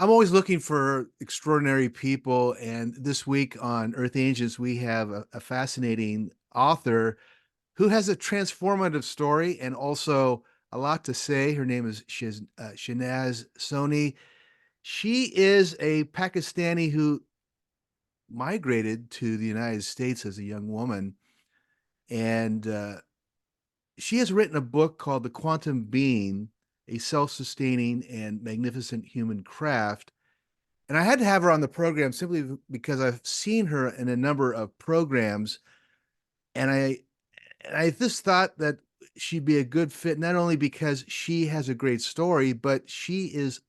I'm always looking for extraordinary people, and this week on Earth Ancients, we have a fascinating author who has a transformative story and also a lot to say. Her name is Shehnaz Soni. She is a Pakistani who migrated to the United States as a young woman, and she has written a book called The Quantum Being, a self-sustaining and magnificent human craft. And I had to have her on the program simply because I've seen her in a number of programs, and I just thought that she'd be a good fit, not only because she has a great story, but she is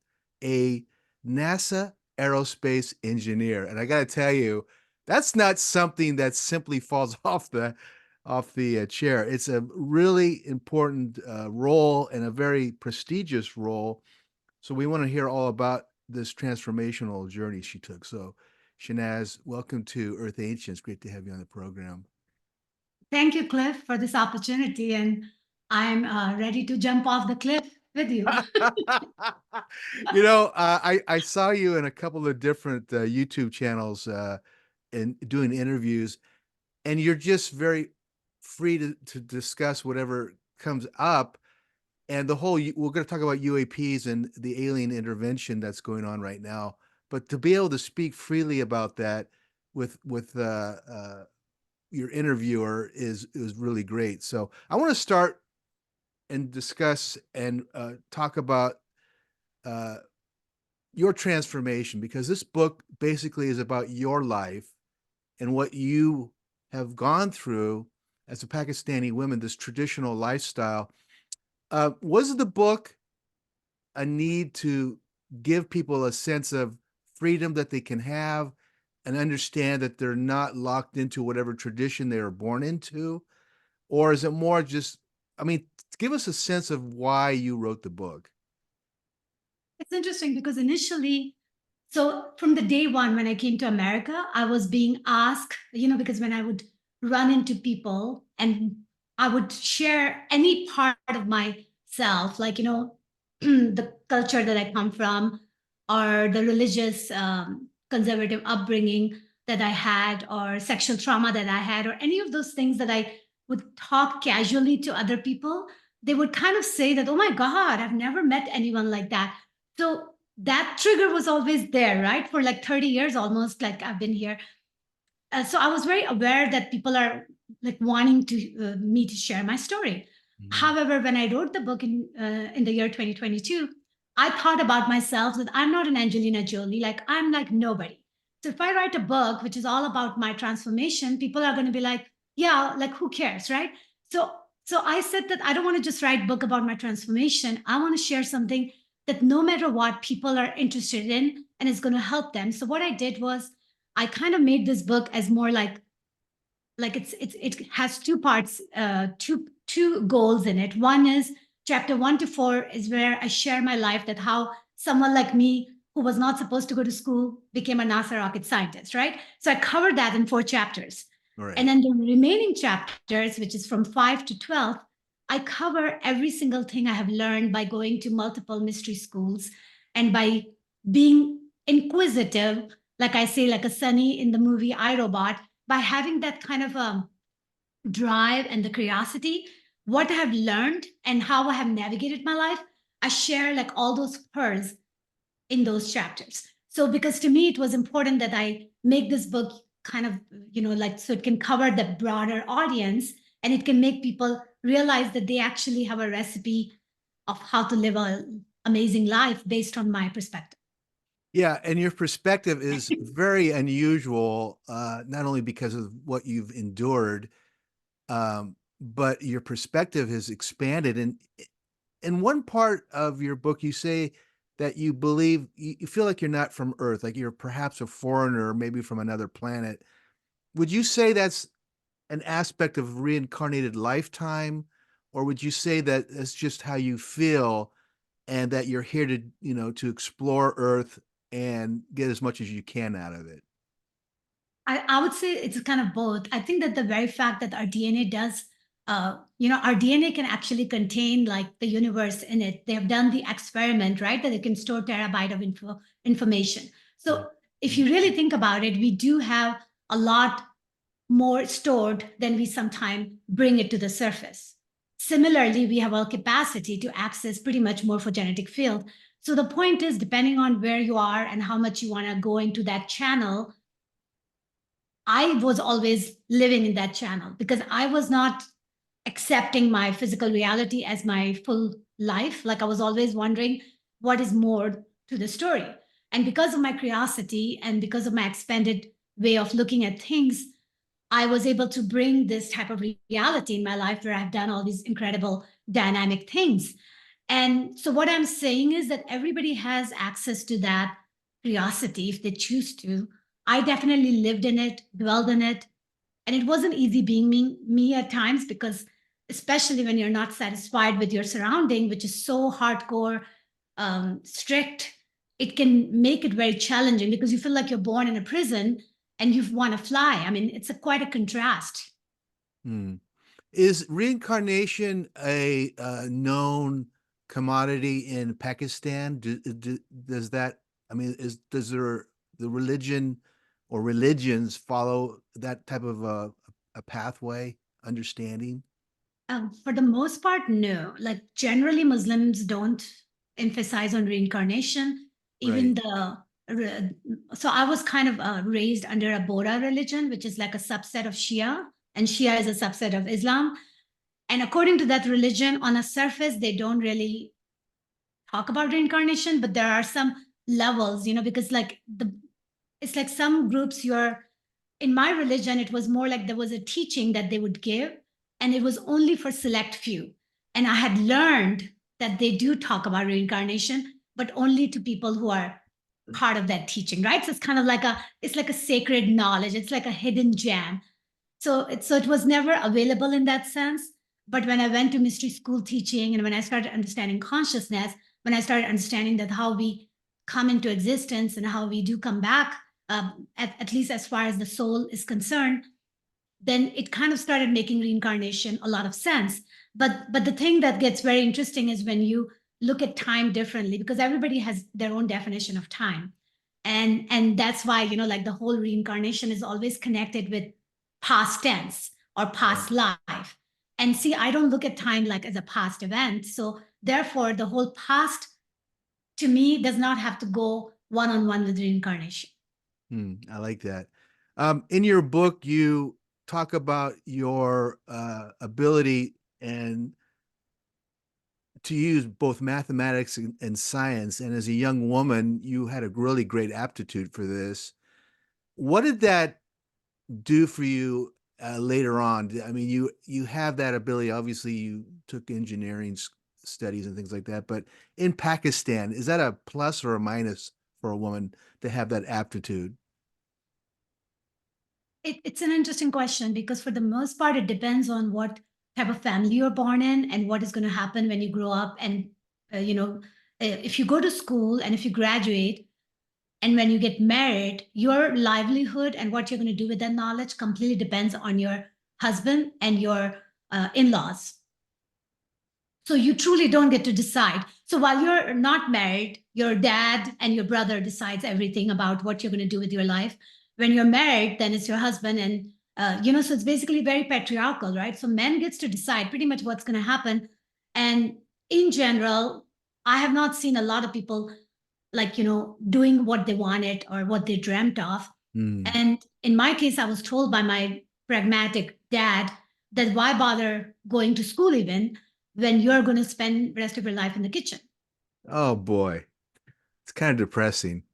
a NASA aerospace engineer. And I got to tell you, that's not something that simply falls off the chair. It's a really important role and a very prestigious role. So we want to hear all about this transformational journey she took. So, Shehnaz, welcome to Earth Ancients. Great to have you on the program. Thank you, Cliff, for this opportunity, and I'm ready to jump off the cliff with you. I saw you in a couple of different YouTube channels and doing interviews, and you're just very free to discuss whatever comes up. And we're going to talk about UAPs and the alien intervention that's going on right now. But to be able to speak freely about that with your interviewer is really great. So I want to start and discuss and talk about uh, your transformation, because this book basically is about your life and what you have gone through as a Pakistani woman, this traditional lifestyle. Was the book a need to give people a sense of freedom that they can have and understand that they're not locked into whatever tradition they were born into? Or is it more just, I mean, give us a sense of why you wrote the book. It's interesting because initially, so from the day one when I came to America, I was being asked, because when I would run into people and I would share any part of myself, like, the culture that I come from or the religious conservative upbringing that I had or sexual trauma that I had or any of those things that I would talk casually to other people, they would kind of say that, oh my God, I've never met anyone like that. So that trigger was always there, right? For like 30 years almost, like I've been here. So I was very aware that people are like wanting to me to share my story. Mhm. However, when I wrote the book in the year 2022, I thought about myself that I'm not an Angelina Jolie, like I'm like nobody. So if I write a book which is all about my transformation, people are going to be like, yeah, like who cares, right? So so I said that I don't want to just write book about my transformation. I want to share something that no matter what people are interested in and is going to help them. So what I did was I kind of made this book as more like it has two parts, two goals in it. One is chapter 1 to 4 is where I share my life, that how someone like me who was not supposed to go to school became a NASA rocket scientist, right? So I covered that in 4 chapters. All And right. then the remaining chapters, which is from 5 to 12, I cover every single thing I have learned by going to multiple mystery schools and by being inquisitive, like I say, like a Sunny in the movie I Robot, by having that kind of drive and the curiosity, what I have learned and how I have navigated my life, I share like all those pearls in those chapters. So because to me it was important that I make this book kind of, like so it can cover the broader audience and it can make people realize that they actually have a recipe of how to live an amazing life based on my perspective. Yeah, and your perspective is very unusual, not only because of what you've endured, but your perspective has expanded. And in one part of your book, you say that you believe you feel like you're not from Earth, like you're perhaps a foreigner, maybe from another planet. Would you say that's an aspect of reincarnated lifetime, or would you say that it's just how you feel and that you're here to explore Earth and get as much as you can out of it? I would say it's kind of both. I think that the very fact that our DNA does our DNA can actually contain like the universe in it. They have done the experiment, right? That it can store terabyte of information. So if you really think about it, we do have a lot more stored than we sometimes bring it to the surface. Similarly, we have our capacity to access pretty much morphogenetic field. So the point is, depending on where you are and how much you want to go into that channel, I was always living in that channel because I was not accepting my physical reality as my full life. Like I was always wondering what is more to the story. And because of my curiosity and because of my expanded way of looking at things, I was able to bring this type of reality in my life where I've done all these incredible dynamic things. And so, what I'm saying is that everybody has access to that curiosity if they choose to. I definitely lived in it, dwelled in it. And it wasn't easy being me at times because, especially when you're not satisfied with your surrounding, which is so hardcore, strict, it can make it very challenging because you feel like you're born in a prison and you want to fly. I mean, it's quite a contrast. Hmm. Is reincarnation a known commodity in Pakistan? Does that, I mean, does the religion or religions follow that type of a pathway, understanding? For the most part, no. Like generally, Muslims don't emphasize on reincarnation. Even Right. so I was kind of raised under a Bora religion, which is like a subset of Shia, and Shia is a subset of Islam. And according to that religion, on a surface, they don't really talk about reincarnation, but there are some levels, because like it's like some groups you're in my religion, it was more like there was a teaching that they would give, and it was only for select few. And I had learned that they do talk about reincarnation, but only to people who are part of that teaching, right? So it's kind of like it's like a sacred knowledge. It's like a hidden gem. So it was never available in that sense. But when I went to mystery school teaching and when I started understanding consciousness, when I started understanding that how we come into existence and how we do come back, at least as far as the soul is concerned, then it kind of started making reincarnation a lot of sense. But the thing that gets very interesting is when you look at time differently, because everybody has their own definition of time. And that's why, like the whole reincarnation is always connected with past tense or Right. past life. And see, I don't look at time like as a past event. So therefore, the whole past to me does not have to go one-on-one with reincarnation. I like that. In your book, you talk about your ability and to use both mathematics and science. And as a young woman, you had a really great aptitude for this. What did that do for you later on? I mean, you have that ability. Obviously, you took engineering studies and things like that. But in Pakistan, is that a plus or a minus for a woman to have that aptitude? It's an interesting question because for the most part, it depends on what type of family you're born in and what is going to happen when you grow up. And, if you go to school and if you graduate and when you get married, your livelihood and what you're going to do with that knowledge completely depends on your husband and your in-laws. So you truly don't get to decide. So while you're not married, your dad and your brother decides everything about what you're going to do with your life. When you're married, then it's your husband, and so it's basically very patriarchal, right? So men gets to decide pretty much what's going to happen. And in general, I have not seen a lot of people like doing what they wanted or what they dreamt of. Hmm. And in my case, I was told by my pragmatic dad that why bother going to school even when you're going to spend the rest of your life in the kitchen. Oh boy, it's kind of depressing.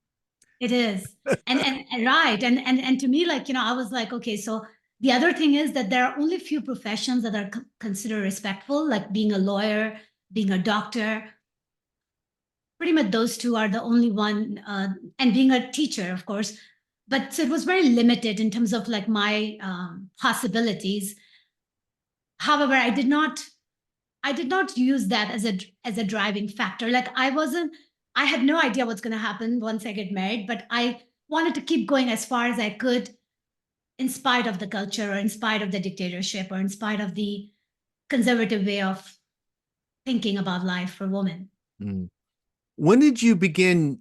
It is. And right. And to me, like, I was like, okay, so the other thing is that there are only few professions that are considered respectful, like being a lawyer, being a doctor. Pretty much those two are the only one, and being a teacher, of course. But so it was very limited in terms of like my possibilities. However, I did not use that as a driving factor. Like I had no idea what's going to happen once I get married, but I wanted to keep going as far as I could in spite of the culture or in spite of the dictatorship or in spite of the conservative way of thinking about life for women. Mm. When did you begin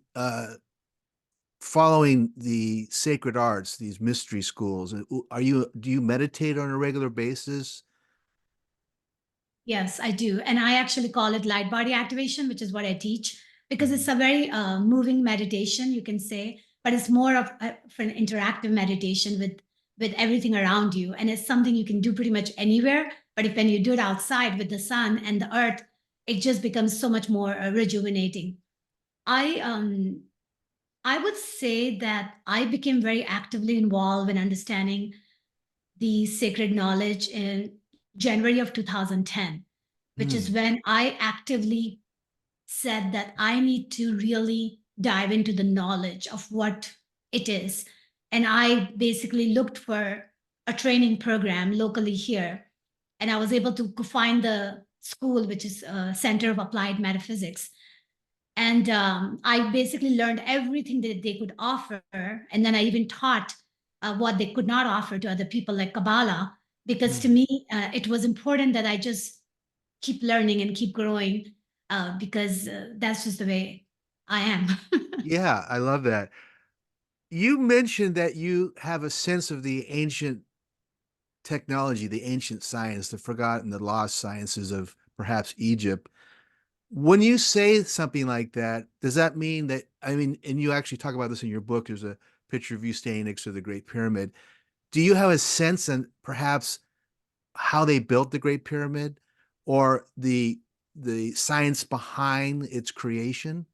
following the sacred arts, these mystery schools? Do you meditate on a regular basis? Yes, I do. And I actually call it light body activation, which is what I teach, because it's Mhm. a very moving meditation, you can say, but it's more of an interactive meditation with everything around you. And it's something you can do pretty much anywhere. But if when you do it outside with the sun and the earth, it just becomes so much more rejuvenating. I I would say that I became very actively involved in understanding the sacred knowledge in January of 2010, which is Hmm. when I actively said that I need to really dive into the knowledge of what it is. And I basically looked for a training program locally here. And I was able to find the school, which is a Center of Applied Metaphysics. And I basically learned everything that they could offer. And then I even taught what they could not offer to other people, like Kabbalah, because to Hmm. me, it was important that I just keep learning and keep growing because that's just the way I am. Yeah, I love that. You mentioned that you have a sense of the ancient technology, the ancient science, the forgotten, the lost sciences of perhaps Egypt. When you say something like that, does that mean that, I mean, and you actually talk about this in your book, there's a picture of you standing next to the Great Pyramid. Do you have a sense and perhaps how they built the Great Pyramid or the science behind its creation?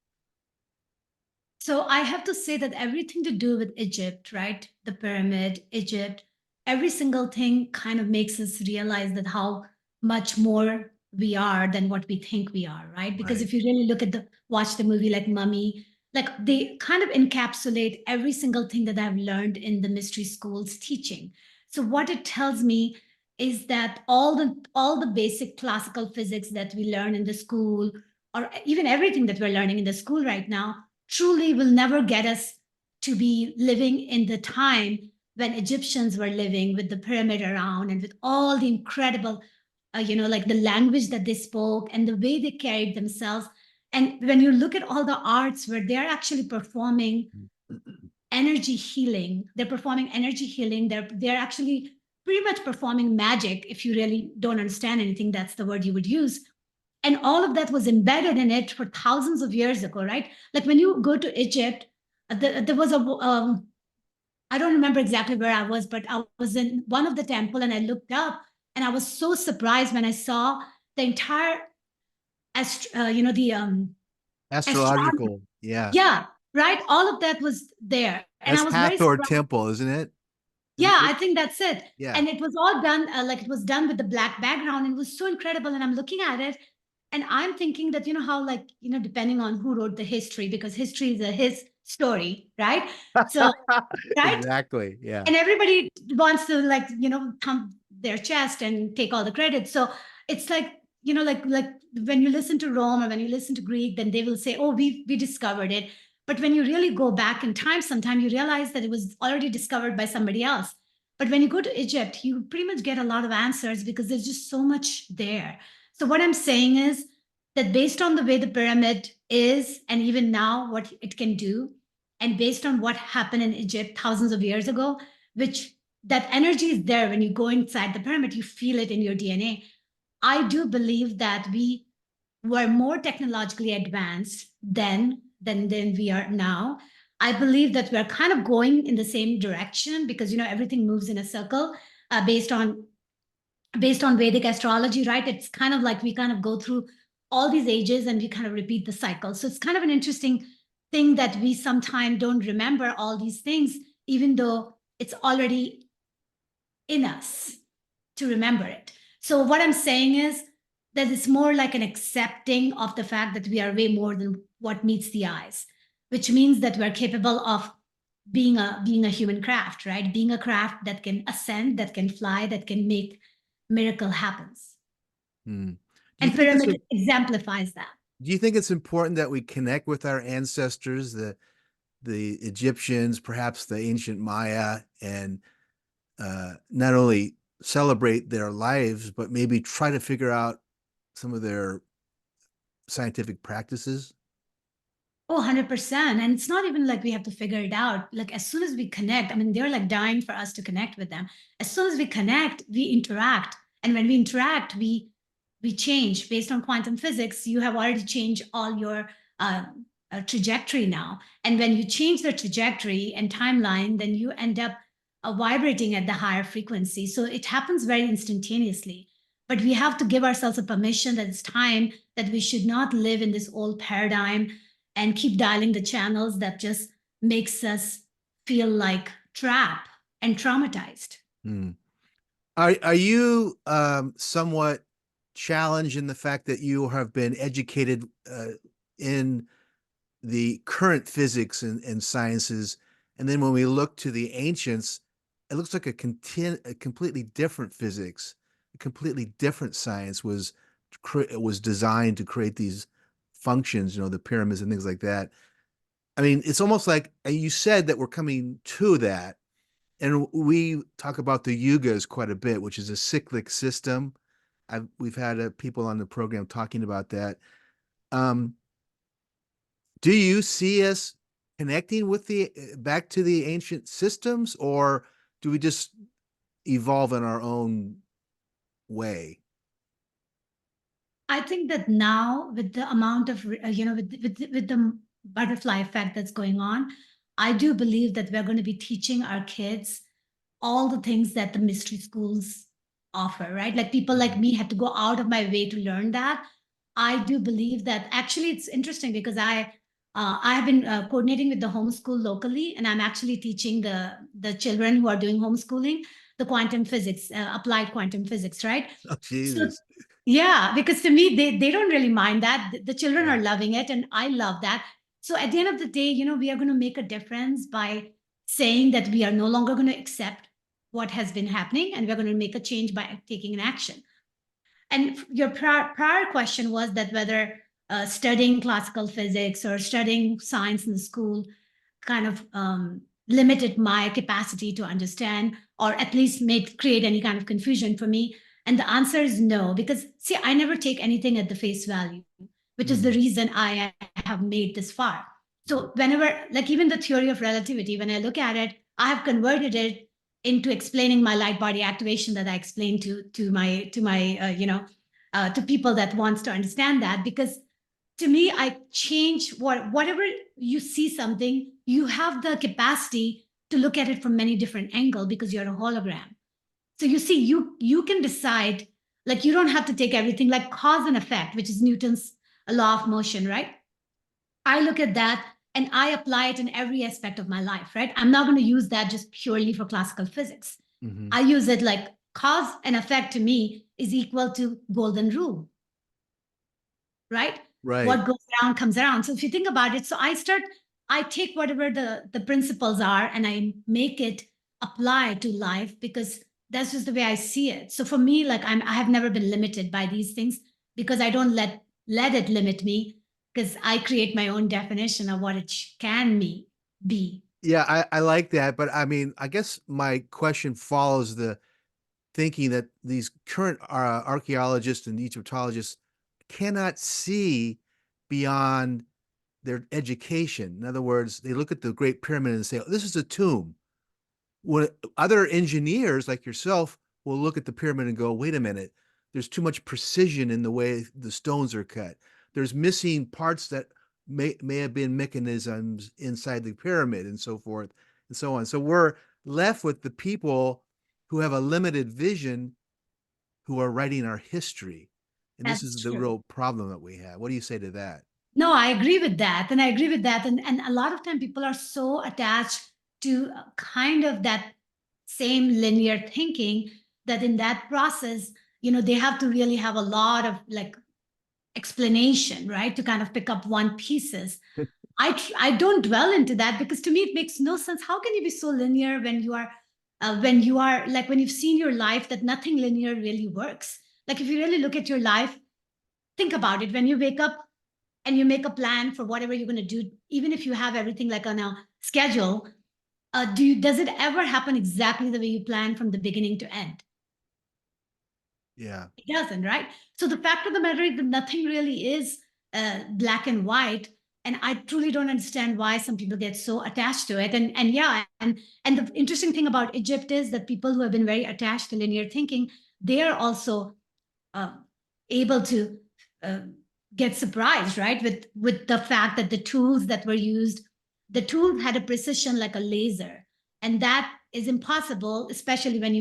So I have to say that everything to do with Egypt, right? The pyramid, Egypt, every single thing kind of makes us realize that how much more we are than what we think we are, right? Because Right. if you really look at watch the movie like Mummy, like they kind of encapsulate every single thing that I've learned in the mystery school's teaching. So what it tells me is that all the basic classical physics that we learn in the school, or even everything that we're learning in the school right now, truly will never get us to be living in the time when Egyptians were living with the pyramid around and with all the incredible, like the language that they spoke and the way they carried themselves. And when you look at all the arts where they're actually performing energy healing, they're actually pretty much performing magic. If you really don't understand anything, that's the word you would use. And all of that was embedded in it for thousands of years ago, right? Like when you go to Egypt, there was I don't remember exactly where I was, but I was in one of the temple and I looked up and I was so surprised when I saw the entire, the astronomy. Astrological. Yeah. Yeah, right. All of that was there, and I That's was very Hathor surprised. Temple, isn't it? Yeah, I think that's it. Yeah. And it was all done like it was done with the black background. And it was so incredible. And I'm looking at it and I'm thinking that, how, like, depending on who wrote the history, because history is his story, right? So, right. Exactly. Yeah. And everybody wants to, like, thump their chest and take all the credit. So it's like, like when you listen to Rome or when you listen to Greek, then they will say, oh, we discovered it. But when you really go back in time, sometime you realize that it was already discovered by somebody else. But when you go to Egypt, you pretty much get a lot of answers because there's just so much there. So what I'm saying is that based on the way the pyramid is, and even now what it can do, and based on what happened in Egypt thousands of years ago, which that energy is there when you go inside the pyramid, you feel it in your DNA. I do believe that we were more technologically advanced than we are now. I believe that we're kind of going in the same direction because everything moves in a circle based on Vedic astrology, right? It's kind of like we kind of go through all these ages and we kind of repeat the cycle. So it's kind of an interesting thing that we sometimes don't remember all these things, even though it's already in us to remember it. So what I'm saying is that it's more like an accepting of the fact that we are way more than what meets the eyes, which means that we're capable of being a human craft, right? Being a craft that can ascend, that can fly, that can make miracle happens. Hmm. Do you And think it's pyramid exemplifies that. do you think it's important that we connect with our ancestors, the Egyptians, perhaps the ancient Maya, and not only celebrate their lives, but maybe try to figure out some of their scientific practices? Oh, 100%. And it's not even like we have to figure it out. Like as soon as we connect, I mean, they're like dying for us to connect with them. As soon as we connect, we interact. And when we interact, we change based on quantum physics. You have already changed all your uh, trajectory now. And when you change the trajectory and timeline, then you end up vibrating at the higher frequency. So it happens very instantaneously. But we have to give ourselves a permission that it's time that we should not live in this old paradigm and keep dialing the channels that just makes us feel like trapped and traumatized. Hmm. Are you somewhat challenged in the fact that you have been educated in the current physics and sciences, and then when we look to the ancients, it looks like a completely different physics, a completely different science was designed to create these functions, the pyramids and things like that. I mean, it's almost like you said that we're coming to that, and we talk about the yugas quite a bit, which is a cyclic system. We've had people on the program talking about that. Um, do you see us connecting with the back to the ancient systems, or do we just evolve in our own way? I think that now with the amount of with the butterfly effect that's going on, I do believe that we're going to be teaching our kids all the things that the mystery schools offer, right? Like people like Mhm. me had to go out of my way to learn that. I do believe that actually it's interesting because I have been coordinating with the homeschool locally, and I'm actually teaching the children who are doing homeschooling the quantum physics, applied quantum physics, right? Oh, So Jesus. yeah, because to me, they don't really mind that. The children Yeah. are loving it, and I love that. So at the end of the day, we are going to make a difference by saying that we are no longer going to accept what has been happening, and we're going to make a change by taking an action. And your prior question was that whether studying classical physics or studying science in the school kind of limited my capacity to understand, or at least create any kind of confusion for me. And the answer is no, because see, I never take anything at the face value, which is the Mm. reason I have made this far. So whenever, like even the theory of relativity, when I look at it, I have converted it into explaining my light body activation that I explained to my to people that wants to understand that. Because to me, I change whatever you see something, you have the capacity to look at it from many different angles because you're a hologram. So you see, you can decide, like you don't have to take everything like cause and effect, which is Newton's law of motion, right? I look at that and I apply it in every aspect of my life, right? I'm not going to use that just purely for classical physics. Hmm. I use it like cause and effect to me is equal to golden rule, right? Right. What goes around comes around. So if you think about it, I take whatever the principles are and I make it apply to life because that's just the way I see it. So for me, like I have never been limited by these things because I don't let it limit me because I create my own definition of what it can be. Yeah, I like that, but I mean, I guess my question follows the thinking that these current archaeologists and Egyptologists cannot see beyond their education. In other words, they look at the Great Pyramid and say, "Oh, this is a tomb." When other engineers like yourself will look at the pyramid and go, "Wait a minute, there's too much precision in the way the stones are cut. There's missing parts that may have been mechanisms inside the pyramid," and so forth and so on. So we're left with the people who have a limited vision who are writing our history. And this That's is the true. real problem that we have. What do you say to that? No, I agree with that. And I agree with that. And a lot of time people are so attached to kind of that same linear thinking that in that process, they have to really have a lot of like explanation, right? To kind of pick up one pieces. I don't dwell into that because to me it makes no sense. How can you be so linear when you are like when you've seen your life that nothing linear really works? Like if you really look at your life, think about it. When you wake up and you make a plan for whatever you're going to do, even if you have everything like on a schedule, does it ever happen exactly the way you plan from the beginning to end? Yeah. It doesn't, right? So the fact of the matter is that nothing really is black and white. And I truly don't understand why some people get so attached to it. And yeah, and the interesting thing about Egypt is that people who have been very attached to linear thinking, they are also uh, able to uh, get surprised, right? With the fact that the tools that were used, the tools had a precision like a laser, and that is impossible, especially when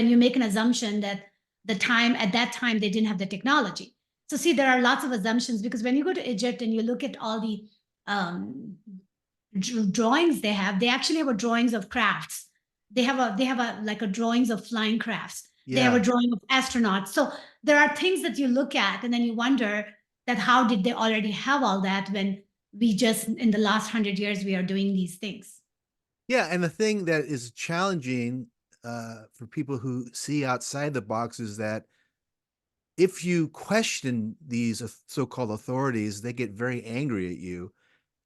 you make an assumption that the time at that time they didn't have the technology. So see, there are lots of assumptions because when you go to Egypt and you look at all the um, drawings they actually have a drawings of crafts. They have a like a drawings of flying crafts. They have a Yeah. drawing of astronauts. So there are things that you look at and then you wonder that how did they already have all that when we just in the last 100 years we are doing these things. Yeah. And the thing that is challenging for people who see outside the box is that if you question these so-called authorities, they get very angry at you.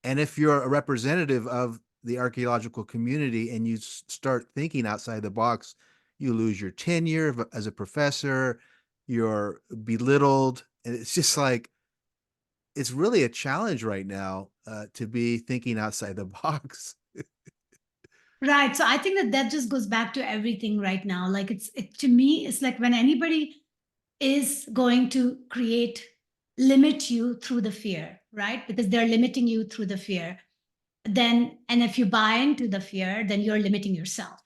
And if you're a representative of the archaeological community and you start thinking outside the box, you lose your tenure as a professor, you're belittled. And it's just like, it's really a challenge right now to be thinking outside the box. Right. So I think that that just goes back to everything right now. Like to me, it's like when anybody is going to limit you through the fear, right? Because they're limiting you through the fear. Then, and if you buy into the fear, then you're limiting yourself.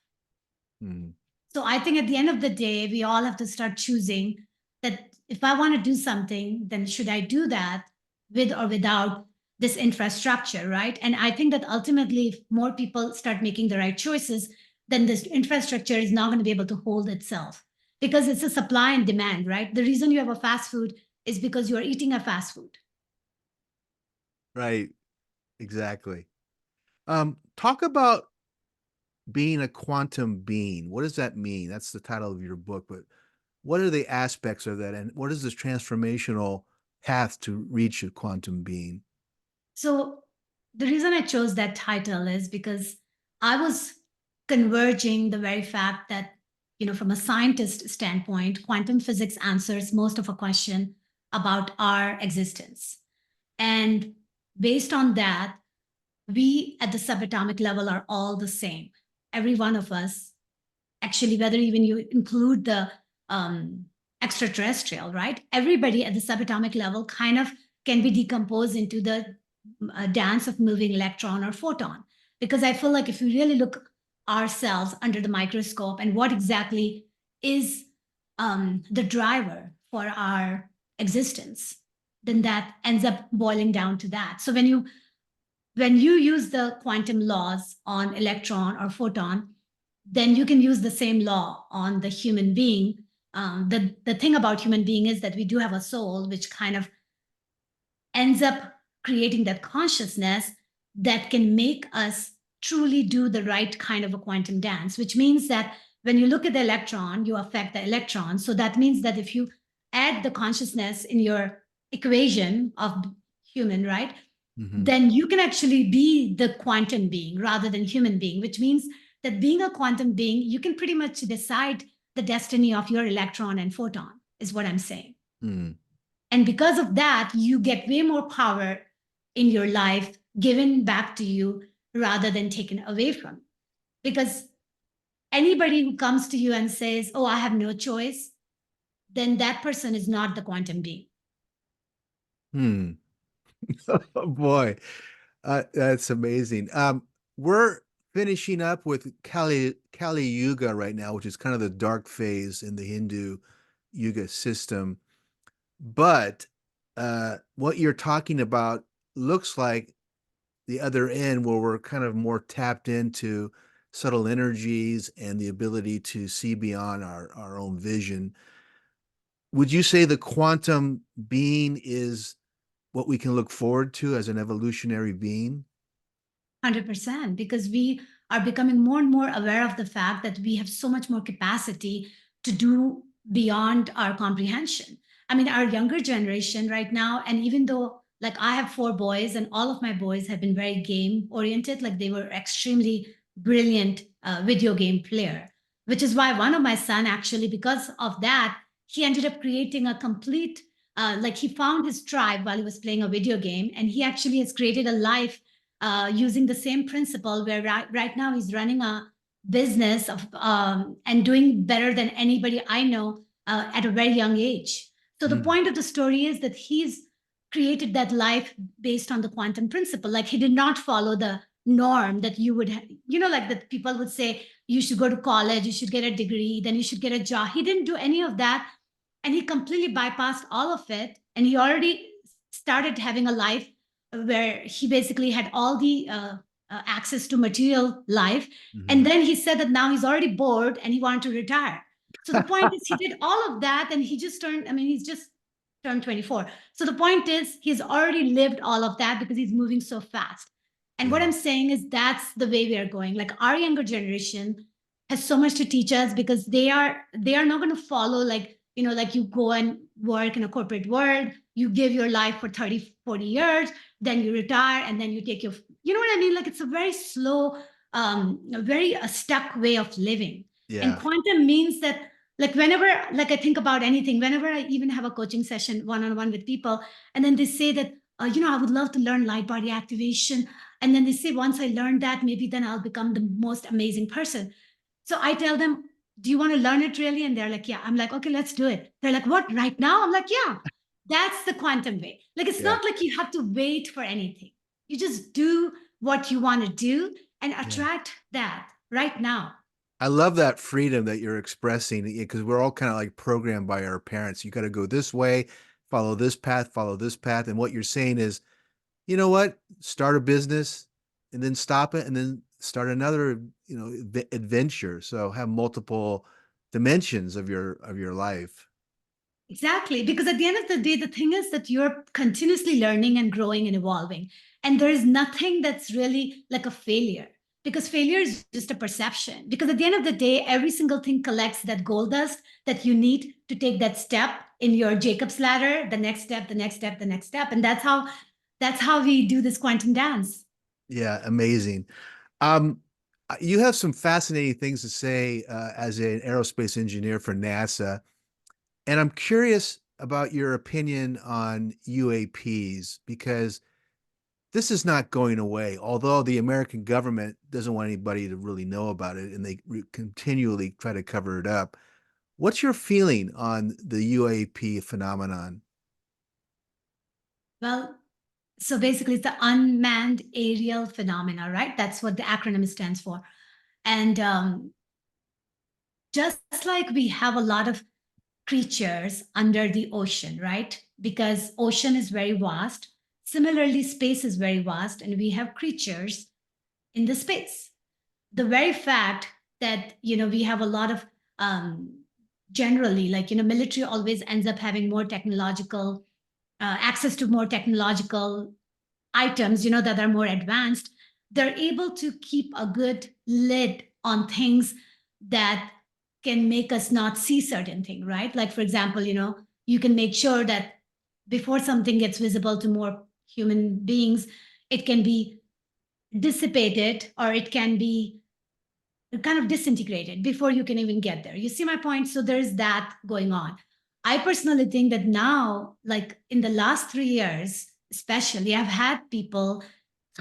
Hmm. So I think at the end of the day, we all have to start choosing that if I want to do something, then should I do that with or without this infrastructure, right? And I think that ultimately, if more people start making the right choices, then this infrastructure is not going to be able to hold itself because it's a supply and demand, right? The reason you have a fast food is because you're eating a fast food. Right. Exactly. Talk about being a quantum being. What does that mean? That's the title of your book, but what are the aspects of that? And what is this transformational path to reach a quantum being? So the reason I chose that title is because I was converging the very fact that, from a scientist standpoint, quantum physics answers most of a question about our existence. And based on that, we at the subatomic level are all the same. Every one of us, actually, whether even you include the um, extraterrestrial, right? Everybody at the subatomic level kind of can be decomposed into the dance of moving electron or photon. Because I feel like if we really look ourselves under the microscope and what exactly is the driver for our existence, then that ends up boiling down to that. So when you use the quantum laws on electron or photon, then you can use the same law on the human being. The thing about human being is that we do have a soul, which kind of ends up creating that consciousness that can make us truly do the right kind of a quantum dance, which means that when you look at the electron, you affect the electron. So that means that if you add the consciousness in your equation of human, right? Hmm. Then you can actually be the quantum being rather than human being, which means that being a quantum being, you can pretty much decide the destiny of your electron and photon, is what I'm saying. Mm. And because of that, you get way more power in your life given back to you rather than taken away from you. Because anybody who comes to you and says, oh, I have no choice, then that person is not the quantum being. Hmm. Oh boy, that's amazing. We're finishing up with Kali Yuga right now, which is kind of the dark phase in the Hindu Yuga system. But what you're talking about looks like the other end where we're kind of more tapped into subtle energies and the ability to see beyond our own vision. Would you say the quantum being is what we can look forward to as an evolutionary being? 100%, because we are becoming more and more aware of the fact that we have so much more capacity to do beyond our comprehension. I mean, our younger generation right now, and even though like I have 4 boys and all of my boys have been very game oriented, like they were extremely brilliant video game player, which is why one of my son actually, because of that, he ended up creating a complete, like he found his tribe while he was playing a video game, and he actually has created a life using the same principle, where right now he's running a business of and doing better than anybody I know at a very young age. So the point of the story is that he's created that life based on the quantum principle. Like he did not follow the norm that you would, like that people would say, you should go to college, you should get a degree, then you should get a job. He didn't do any of that. And he completely bypassed all of it. And he already started having a life where he basically had all the access to material life. And then he said that now he's already bored and he wanted to retire. So the point is, he did all of that, and he just turned, he's just turned 24. So the point is, he's already lived all of that because he's moving so fast. And what I'm saying is, that's the way we are going. Like our younger generation has so much to teach us, because they are not going to follow, like, like you go and work in a corporate world, you give your life for 30, 40 years, then you retire, and then you take your, what I mean? Like it's a very slow, a very stuck way of living. And quantum means that, like whenever, like I think about anything, whenever I even have a coaching session one-on-one with people, and then they say that, I would love to learn light body activation. And then they say, once I learn that, maybe then I'll become the most amazing person. So I tell them, do you want to learn it really? And they're like, yeah. I'm like, okay, let's do it. They're like, what, right now? I'm like, yeah, that's the quantum way. Like, it's not like you have to wait for anything. You just do what you want to do and attract that right now. I love that freedom that you're expressing, because we're all kind of like programmed by our parents. You got to go this way, follow this path, follow this path. And what you're saying is, you know what? Start a business and then stop it and then start another, adventure. So have multiple dimensions of your life. Exactly. Because at the end of the day, the thing is that you're continuously learning and growing and evolving. And there is nothing that's really like a failure, because failure is just a perception. Because at the end of the day, every single thing collects that gold dust that you need to take that step in your Jacob's ladder, the next step, the next step, the next step. And that's how we do this quantum dance. Yeah, amazing. Um, you have some fascinating things to say as an aerospace engineer for NASA. And I'm curious about your opinion on UAPs, because this is not going away, although the American government doesn't want anybody to really know about it and they continually try to cover it up. What's your feeling on the UAP phenomenon? Well, so basically, it's the Unmanned Aerial Phenomena, right? That's what the acronym stands for. And just like we have a lot of creatures under the ocean, right? Because ocean is very vast. Similarly, space is very vast, and we have creatures in the space. The very fact that, we have a lot of, generally, like, military always ends up having more technological, access to more technological items, that are more advanced. They're able to keep a good lid on things that can make us not see certain things, right? Like, for example, you can make sure that before something gets visible to more human beings, it can be dissipated, or it can be kind of disintegrated before you can even get there. You see my point? So there's that going on. I personally think that now, like in the last 3 years, especially, I've had people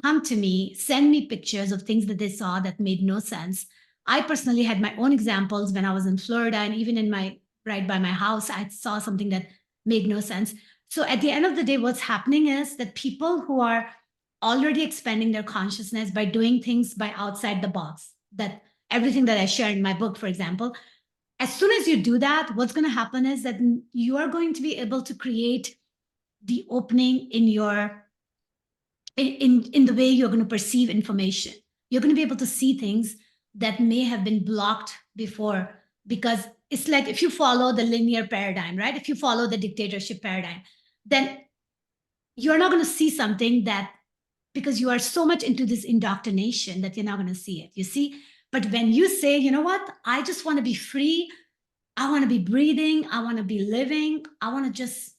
come to me, send me pictures of things that they saw that made no sense. I personally had my own examples when I was in Florida, and even in my right by my house, I saw something that made no sense. So at the end of the day, what's happening is that people who are already expanding their consciousness by doing things by outside the box, that everything that I share in my book, for example, as soon as you do that, what's going to happen is that you are going to be able to create the opening in your in the way you're going to perceive information. You're going to be able to see things that may have been blocked before, because it's like, if you follow the linear paradigm, right? If you follow the dictatorship paradigm, then you're not going to see something that, because you are so much into this indoctrination, that you're not going to see it. You see? But when you say, you know what, I just want to be free, I want to be breathing, I want to be living, I want to just,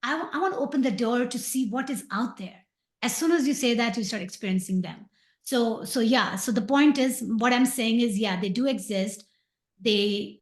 I want to open the door to see what is out there. As soon as you say that, you start experiencing them. So yeah. So the point is, what I'm saying is, yeah, they do exist. They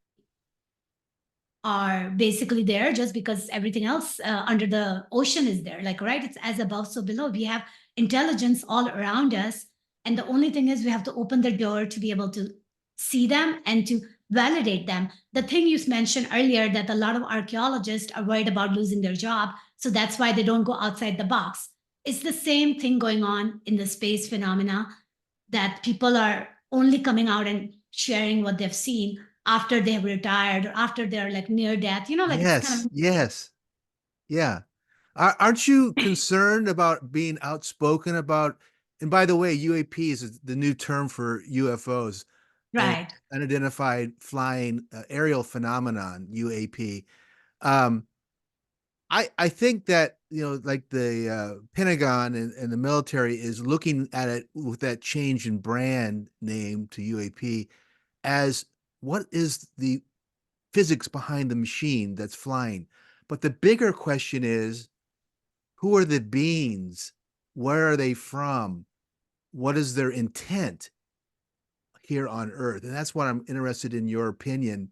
are basically there just because everything else under the ocean is there. Like, right, it's as above, so below. We have intelligence all around us. And the only thing is we have to open the door to be able to see them and to validate them. The thing you mentioned earlier that a lot of archaeologists are worried about losing their job. So that's why they don't go outside the box. It's the same thing going on in the space phenomena, that people are only coming out and sharing what they've seen after they have retired or after they're like near death, like it's kind Yes, of. yes, yeah. Aren't you concerned about being outspoken about? And by the way, UAPs is the new term for UFOs, an Right. unidentified flying aerial phenomenon, UAP. Um, I think that like the Pentagon and the military is looking at it with that change in brand name to UAP as what is the physics behind the machine that's flying. But the bigger question is, who are the beings? Where are they from? What is their intent here on Earth? And that's what I'm interested in your opinion.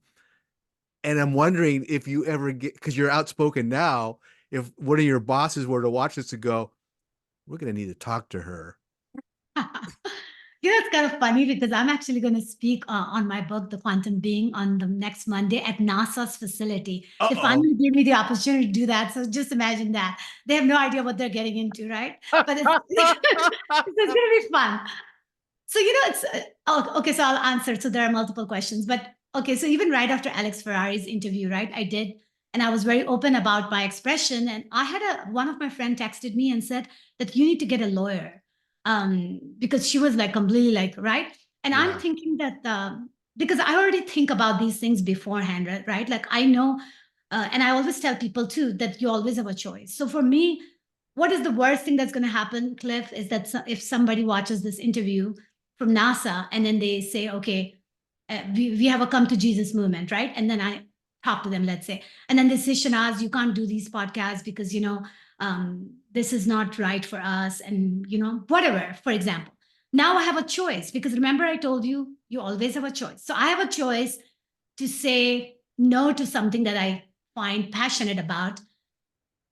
And I'm wondering if you ever get, because you're outspoken now, if one of your bosses were to watch this and go, we're going to need to talk to her. It's kind of funny because I'm actually going to speak on my book, The Quantum Being, on the next Monday at NASA's facility. They Uh-oh. finally gave me the opportunity to do that. So just imagine that. They have no idea what they're getting into, right? But it's, it's going to be fun. So, it's okay. So I'll answer. So there are multiple questions, but okay. So even right after Alex Ferrari's interview, right, I did, and I was very open about my expression. And I had one of my friend texted me and said that you need to get a lawyer, because she was like completely like right. And I'm Yeah. thinking that because I already think about these things beforehand, right? Like I know, and I always tell people too that you always have a choice. So for me, what is the worst thing that's going to happen, Cliff, is that if somebody watches this interview from NASA and then they say, okay, we have a come to Jesus movement, right? And then I talk to them, let's say, and then they say, Shehnaz, you can't do these podcasts because, this is not right for us. And, whatever, for example. Now I have a choice because remember I told you, you always have a choice. So I have a choice to say no to something that I find passionate about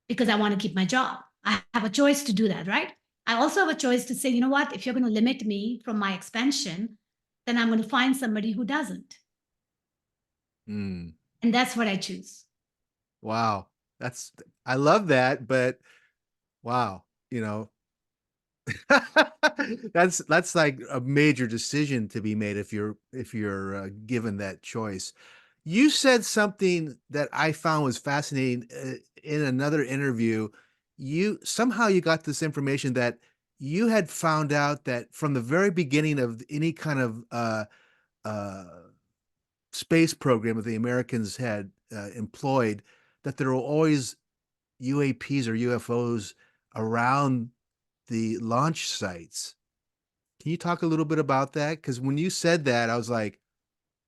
because I want to keep my job. I have a choice to do that, right? I also have a choice to say, you know what, if you're going to limit me from my expansion, then I'm going to find somebody who doesn't. Mm. And that's what I choose. Wow. I love that, but wow, that's like a major decision to be made if you're given that choice. You said something that I found was fascinating in another interview. You got this information that you had found out that from the very beginning of any kind of uh, space program that the Americans had employed, that there were always UAPs or UFOs around the launch sites. Can you talk a little bit about that? Because when you said that, I was like,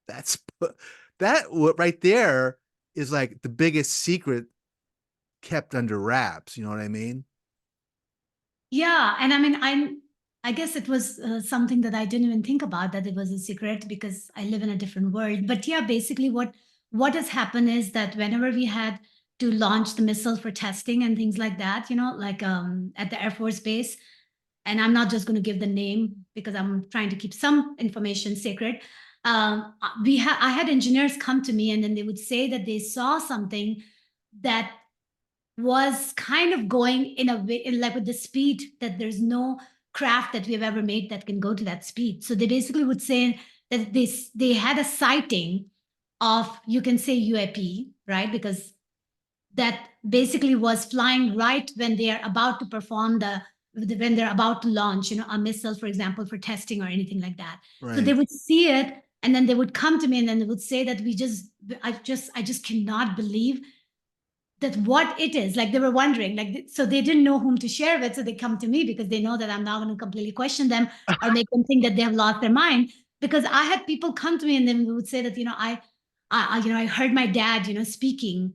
that's that right there is like the biggest secret kept under wraps. You know what I mean? Yeah. And I mean, I guess it was something that I didn't even think about that it was a secret because I live in a different world. But yeah, basically what has happened is that whenever we had to launch the missile for testing and things like that, like at the Air Force Base, and I'm not just going to give the name because I'm trying to keep some information secret. I had engineers come to me and then they would say that they saw something that was kind of going in a way like with the speed that there's no craft that we've ever made that can go to that speed. So they basically would say that they had a sighting of, you can say, UAP, right? Because that basically was flying right when they are about to perform when they're about to launch, a missile, for example, for testing or anything like that. So they Right. would see it and then they would come to me and then they would say that I just cannot believe that what it is. Like they were wondering, like, so they didn't know whom to share with. So they come to me because they know that I'm not going to completely question them or make them think that they have lost their mind. Because I had people come to me and then would say that, I heard my dad, speaking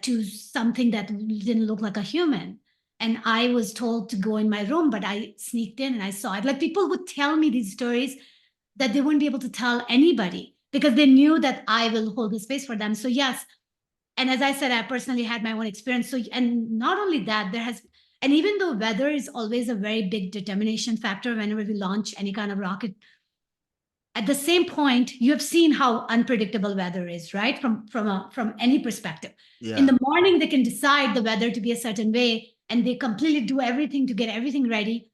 to something that didn't look like a human. And I was told to go in my room, but I sneaked in and I saw it. Like people would tell me these stories that they wouldn't be able to tell anybody because they knew that I will hold the space for them. So yes, And as I said, I personally had my own experience. So, and not only that, and even though weather is always a very big determination factor whenever we launch any kind of rocket, at the same point, you have seen how unpredictable weather is, right? From any perspective. In Yeah. the morning, they can decide the weather to be a certain way, and they completely do everything to get everything ready.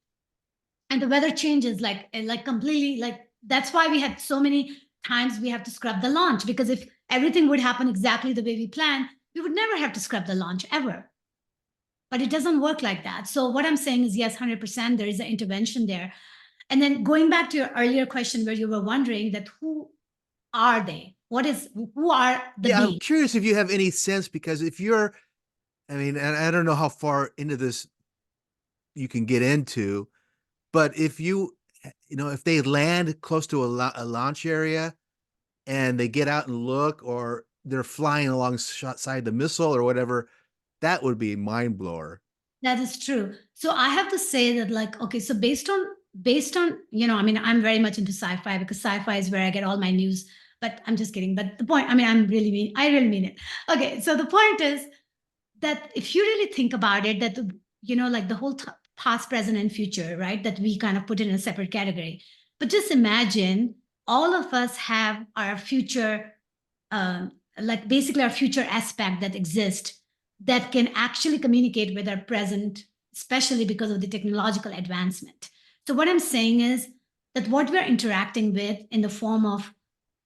And the weather changes like completely. Like that's why we had so many times we have to scrub the launch, because if everything would happen exactly the way we plan, we would never have to scrub the launch ever. But it doesn't work like that. So what I'm saying is, yes, 100%, there is an intervention there. And then going back to your earlier question where you were wondering that who are they? Who are the Yeah, I'm beings? curious if you have any sense, because if you're, I mean, and I don't know how far into this you can get into, but if if they land close to a launch area and they get out and look, or they're flying alongside the missile or whatever, that would be a mind blower. That is true. So I have to say that, like, okay, so based on, I mean, I'm very much into sci-fi because sci-fi is where I get all my news. But I'm just kidding. But the point, I mean, I really mean it. Okay, so the point is that if you really think about it, that like the whole past, present, and future, right? That we kind of put in a separate category. But just imagine all of us have our future, like basically our future aspect that exists, that can actually communicate with our present, especially because of the technological advancement. So what I'm saying is that what we're interacting with in the form of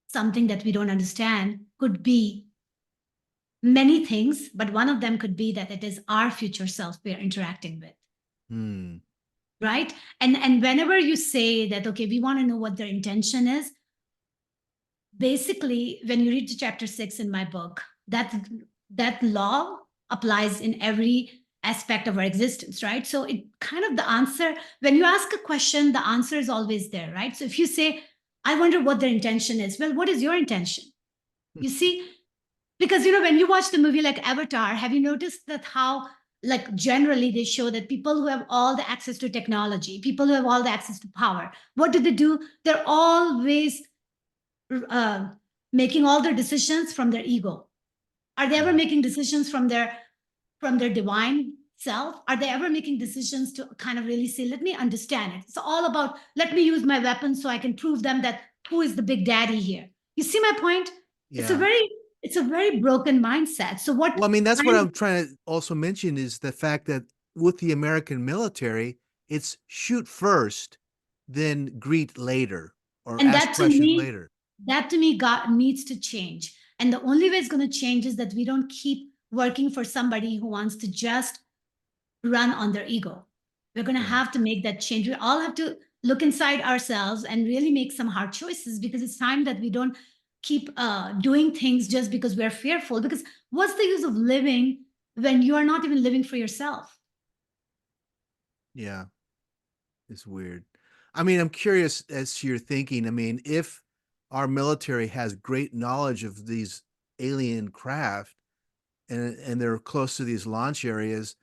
something that we don't understand could be many things, but one of them could be that it is our future self we are interacting with, Hmm. right? And whenever you say that, okay, we want to know what their intention is, basically, when you read chapter 6 in my book, that law applies in every aspect of our existence, right? So it kind of, the answer, when you ask a question, the answer is always there, right? So if you say, I wonder what their intention is, well, what is your intention? You see, because when you watch the movie like Avatar, have you noticed that how, like, generally they show that people who have all the access to technology, people who have all the access to power, what do? They're always uh, making all their decisions from their ego. Are they ever Yeah. making decisions from their divine self? Are they ever making decisions to kind of really say, let me understand it? It's all about, let me use my weapons so I can prove them that who is the big daddy here. You see my point? It's a Yeah. very it's a very broken mindset. So what Well, I mean, that's what I'm I'm trying to also mention, is the fact that with the American military, it's shoot first, then greet later, or and ask questions later. that to me God needs to change. And the only way it's going to change is that we don't keep working for somebody who wants to just run on their ego. We're going to Yeah. have to make that change. We all have to look inside ourselves and really make some hard choices, because it's time that we don't keep doing things just because we're fearful. Because what's the use of living when you are not even living for yourself? Yeah. It's weird. I mean, I'm curious as to your thinking. I mean, if our military has great knowledge of these alien craft, and they're close to these launch areas,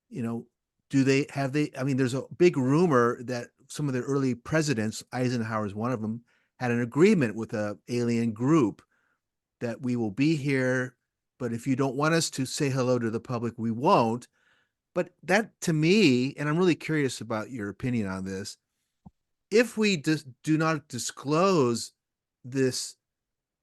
you know, I mean, there's a big rumor that some of the early presidents, Eisenhower is one of them, had an agreement with a alien group that we will be here, but if you don't want us to say hello to the public, we won't. But that, to me, and I'm really curious about your opinion on this, if we do not disclose this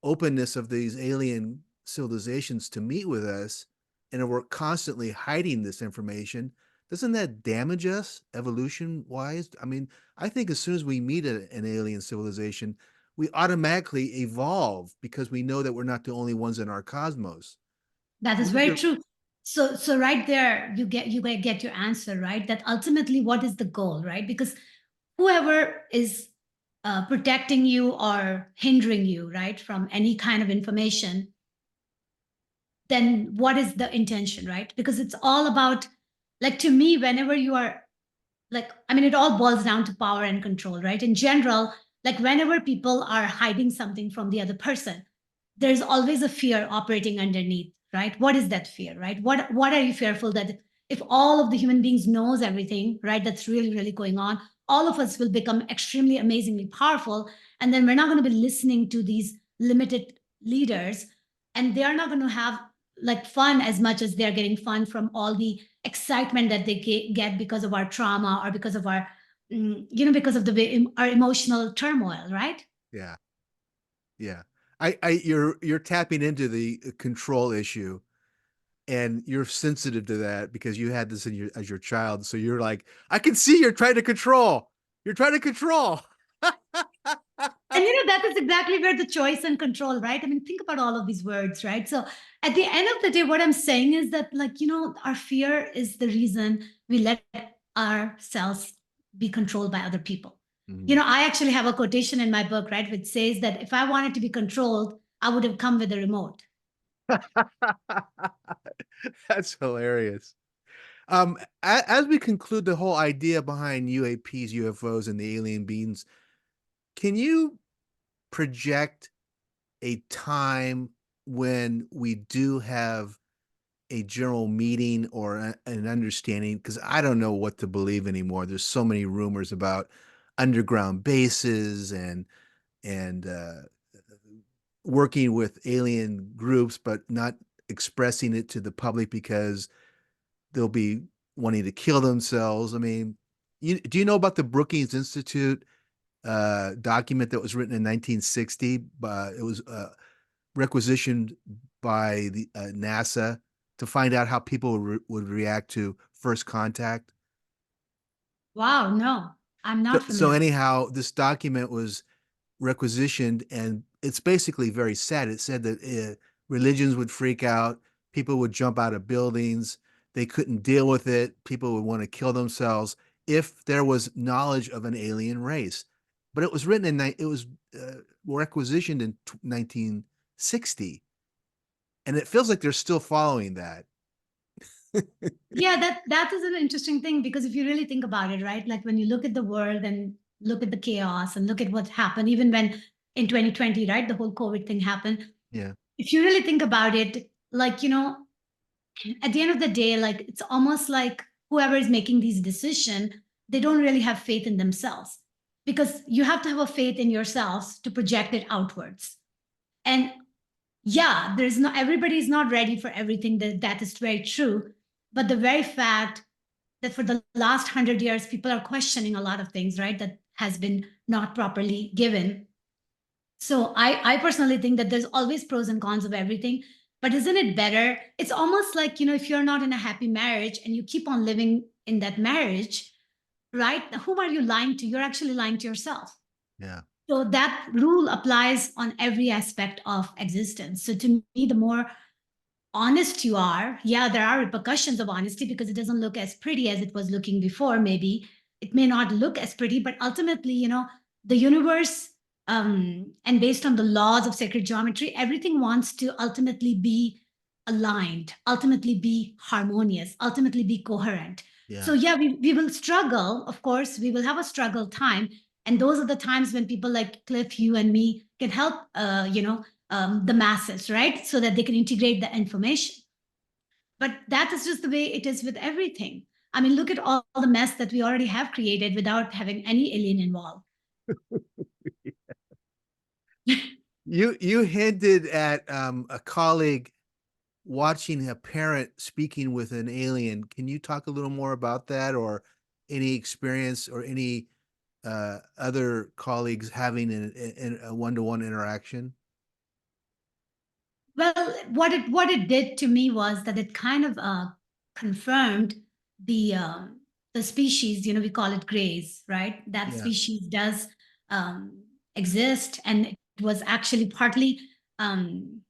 openness of these alien civilizations to meet with us, and we're constantly hiding this information, doesn't that damage us evolution wise? I mean, I think as soon as we meet an alien civilization, we automatically evolve because we know that we're not the only ones in our cosmos. That is What is very your true. So right there, you get your answer, right? That ultimately, what is the goal, right? Because whoever is protecting you or hindering you, right, from any kind of information, then what is the intention, right? Because it's all about, like, to me, whenever you are, like, I mean, it all boils down to power and control, right? In general, like, whenever people are hiding something from the other person, there's always a fear operating underneath, right? What is that fear, right? What are you fearful that if all of the human beings knows everything, right, that's really, really going on, all of us will become extremely amazingly powerful, and then we're not going to be listening to these limited leaders, and they are not going to have like fun as much as they're getting fun from all the excitement that they get because of our trauma or because of our, because of the way our emotional turmoil, right? Yeah. Yeah. You're tapping into the control issue, and you're sensitive to that because you had this in your as your child. So you're like, I can see you're trying to control. You're trying to control. And that is exactly where the choice and control, right? I mean, think about all of these words, right? So at the end of the day, what I'm saying is that, like, our fear is the reason we let ourselves be controlled by other people. Mhm. I actually have a quotation in my book, right, which says that if I wanted to be controlled, I would have come with a remote. That's hilarious. As we conclude the whole idea behind UAPs, UFOs, and the alien beings, can you project a time when we do have a general meeting or an understanding? Because I don't know what to believe anymore. There's so many rumors about underground bases and working with alien groups, but not expressing it to the public because they'll be wanting to kill themselves. I mean, do you know about the Brookings Institute document that was written in 1960? It was requisitioned by the NASA to find out how people would react to first contact. Wow, no, I'm So, not so familiar. anyhow, this document was requisitioned, and it's basically very sad. It said that religions would freak out, people would jump out of buildings, they couldn't deal with it, people would want to kill themselves if there was knowledge of an alien race. But it was written it was requisitioned in 1960, and it feels like they're still following that. Yeah, that is an interesting thing, because if you really think about it, right? Like when you look at the world and look at the chaos and look at what happened, even when in 2020, right, the whole COVID thing happened. Yeah, If you really think about it, like, at the end of the day, like it's almost like whoever is making these decisions, they don't really have faith in themselves, because you have to have a faith in yourselves to project it outwards. And yeah, there's not everybody's not ready for everything. That is very true. But the very fact that for the last 100 years, people are questioning a lot of things, right? That has been not properly given. So I personally think that there's always pros and cons of everything. But isn't it better? It's almost like, if you're not in a happy marriage and you keep on living in that marriage, right? Whom are you lying to? You're actually lying to yourself. yeah. So that rule applies on every aspect of existence. So to me, the more honest you are, yeah, there are repercussions of honesty, because it doesn't look as pretty as it was looking before. Maybe it may not look as pretty, but ultimately, the universe, and based on the laws of sacred geometry, everything wants to ultimately be aligned, ultimately be harmonious, ultimately be coherent. So Yeah. yeah, we will struggle. Of course, we will have a struggle time. And those are the times when people like Cliff, you and me can help, the masses, right? So that they can integrate the information. But that is just the way it is with everything. I mean, look at all the mess that we already have created without having any alien involved. You hinted at a colleague watching a parent speaking with an alien. Can you talk a little more about that, or any experience or any other colleagues having a one-to-one interaction? Well, what it did to me was that it kind of confirmed the species. We call it grays, right? That Yeah. species does exist, and it was actually partly um,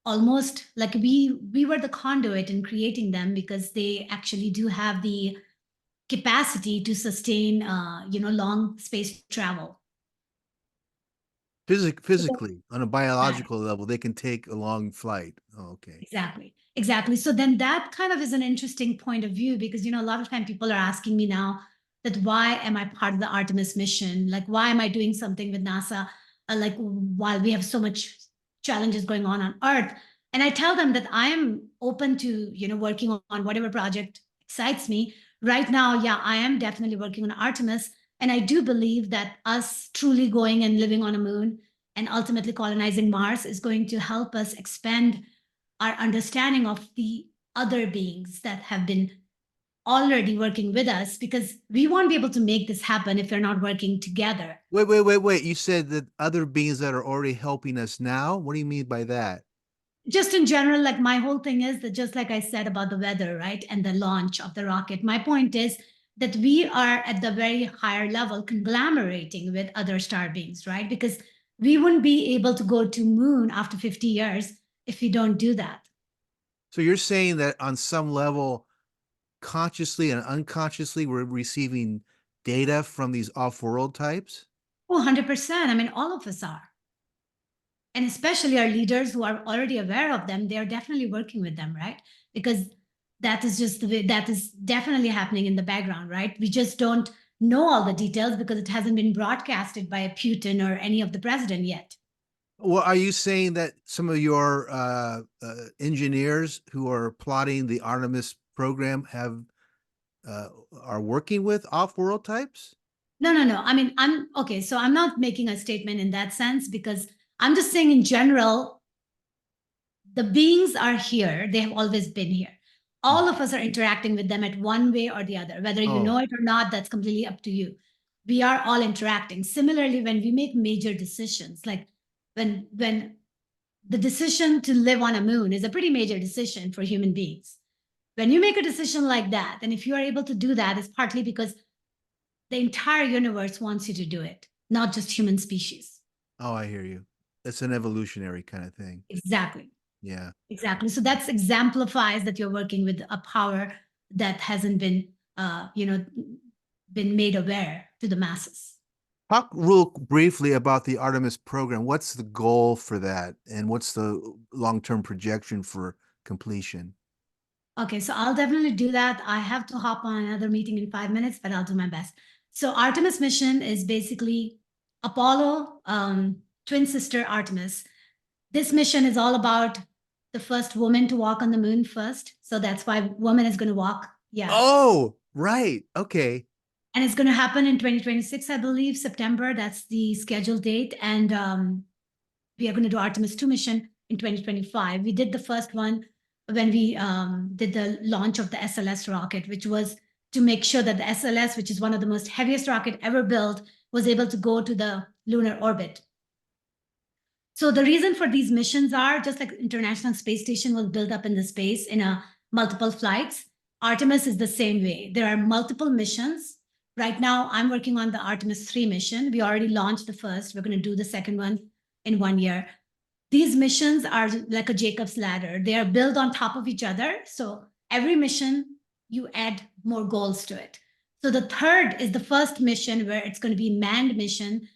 almost like we were the conduit in creating them, because they actually do have the capacity to sustain long space travel. Physically, on a biological level, they can take a long flight. Oh, okay. Exactly. Exactly. So then that kind of is an interesting point of view, because, a lot of time people are asking me now that why am I part of the Artemis mission? Like, why am I doing something with NASA? Like, while we have so much challenges going on Earth. And I tell them that I am open to, working on whatever project excites me. Right now, yeah, I am definitely working on Artemis. And I do believe that us truly going and living on a moon and ultimately colonizing Mars is going to help us expand our understanding of the other beings that have been already working with us, because we won't be able to make this happen if we're not working together. Wait. You said that other beings that are already helping us now? What do you mean by that? Just in general, like my whole thing is that, just like I said about the weather, right, and the launch of the rocket, my point is that we are at the very higher level conglomerating with other star beings, right? Because we wouldn't be able to go to moon after 50 years if we don't do that. So you're saying that on some level, consciously and unconsciously, we're receiving data from these off-world types? Oh, 100%. I mean, all of us are. And especially our leaders who are already aware of them, they're definitely working with them, right? Because that is just the way, that is definitely happening in the background, right? We just don't know all the details because it hasn't been broadcasted by Putin or any of the president yet. Well, are you saying that some of your engineers who are plotting the Artemis program have are working with off-world types? No. I mean, I'm okay. So I'm not making a statement in that sense, because I'm just saying in general, the beings are here. They have always been here. All of us are interacting with them at one way or the other. Whether you know Oh, it or not, that's completely up to you. We are all interacting. Similarly, when we make major decisions, like when the decision to live on a moon is a pretty major decision for human beings. When you make a decision like that, and if you are able to do that, it's partly because the entire universe wants you to do it, not just human species. oh, I hear you. It's an evolutionary kind of thing. Exactly. Yeah. Exactly. So that's exemplifies that you're working with a power that hasn't been, been made aware to the masses. Talk real briefly about the Artemis program. What's the goal for that, and what's the long-term projection for completion? Okay, so I'll definitely do that. I have to hop on another meeting in 5 minutes, but I'll do my best. So Artemis mission is basically Apollo, twin sister Artemis. This mission is all about the first woman to walk on the moon first. So that's why woman is going to walk. Yeah. Oh, right. Okay. And it's going to happen in 2026, I believe, September. That's the scheduled date. And we are going to do Artemis 2 mission in 2025. We did the first one when we did the launch of the SLS rocket, which was to make sure that the SLS, which is one of the most heaviest rocket ever built, was able to go to the lunar orbit. So the reason for these missions are just like International Space Station was built up in the space in a multiple flights. Artemis is the same way. There are multiple missions. Right now, I'm working on the Artemis 3 mission. We already launched the first. We're going to do the second one in 1 year. These missions are like a Jacob's ladder. They are built on top of each other. So every mission, you add more goals to it. So the third is the first mission, where it's going to be manned mission.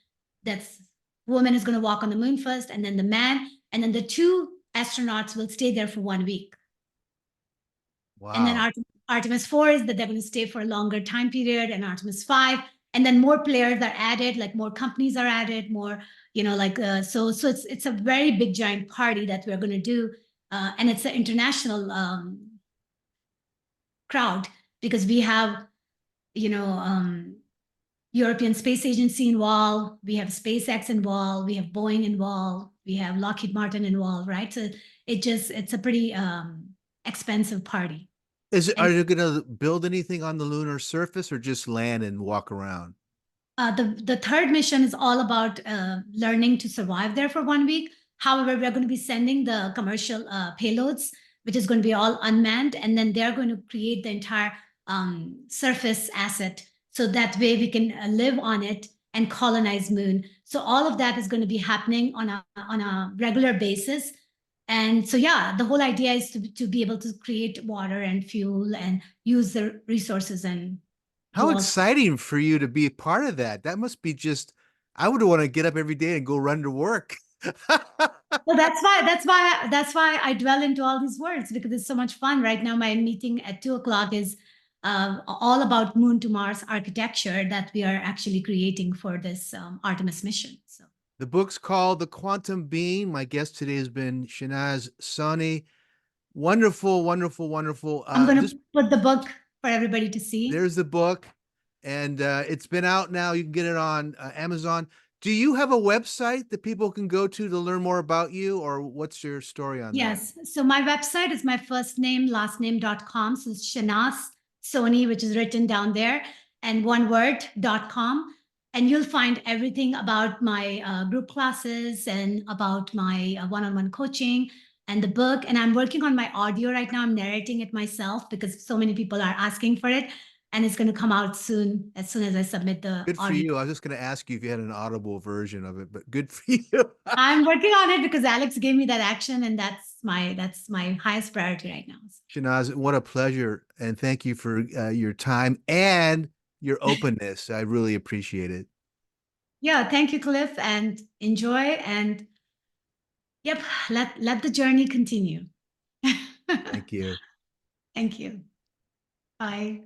That's woman is going to walk on the moon first, and then the man, and then the two astronauts will stay there for 1 week. And then Wow. Artemis 4 is that they're going to stay for a longer time period, and Artemis 5, and then more players are added, like more companies are added, more, so it's a very big giant party that we're going to do, and it's an international crowd, because we have, European Space Agency involved, we have SpaceX involved, we have Boeing involved, we have Lockheed Martin involved, right? So it's a pretty expensive party. Are And you going to build anything on the lunar surface or just land and walk around? the third mission is all about learning to survive there for 1 week. However, we're going to be sending the commercial payloads, which is going to be all unmanned, and then they're going to create the entire surface asset, so that way we can live on it and colonize moon. So all of that is going to be happening on a regular basis. And so, yeah, the whole idea is to be able to create water and fuel and use the resources and How do all. exciting for you to be a part of that. That must be just, I would want to get up every day and go run to work. Well, that's why I dwell into all these words, because it's so much fun. Right now, my meeting at 2 o'clock is all about Moon to Mars architecture that we are actually creating for this Artemis mission. So The book's called The Quantum Being. My guest today has been Shehnaz Soni. Wonderful, wonderful, wonderful. I'm going Just to put the book for everybody to see. there's the book, and it's been out now. You can get it on Amazon. Do you have a website that people can go to learn more about you, or what's your story on that? Yes. So my website is my first name, last name.com. So it's Shehnaz Soni, which is written down there, and one word.com. And you'll find everything about my group classes and about my one-on-one coaching and the book. And I'm working on my audio right now. I'm narrating it myself because so many people are asking for it. And it's going to come out soon as I submit the Good for audio. you. I was just going to ask you if you had an audible version of it, but good for you. I'm working on it because Alex gave me that action, and that's my highest priority right now. Shehnaz, what a pleasure. And thank you for your time and your openness. I really appreciate it. Yeah, thank you, Cliff, and enjoy. And yep, let the journey continue. Thank you. Thank you. Bye.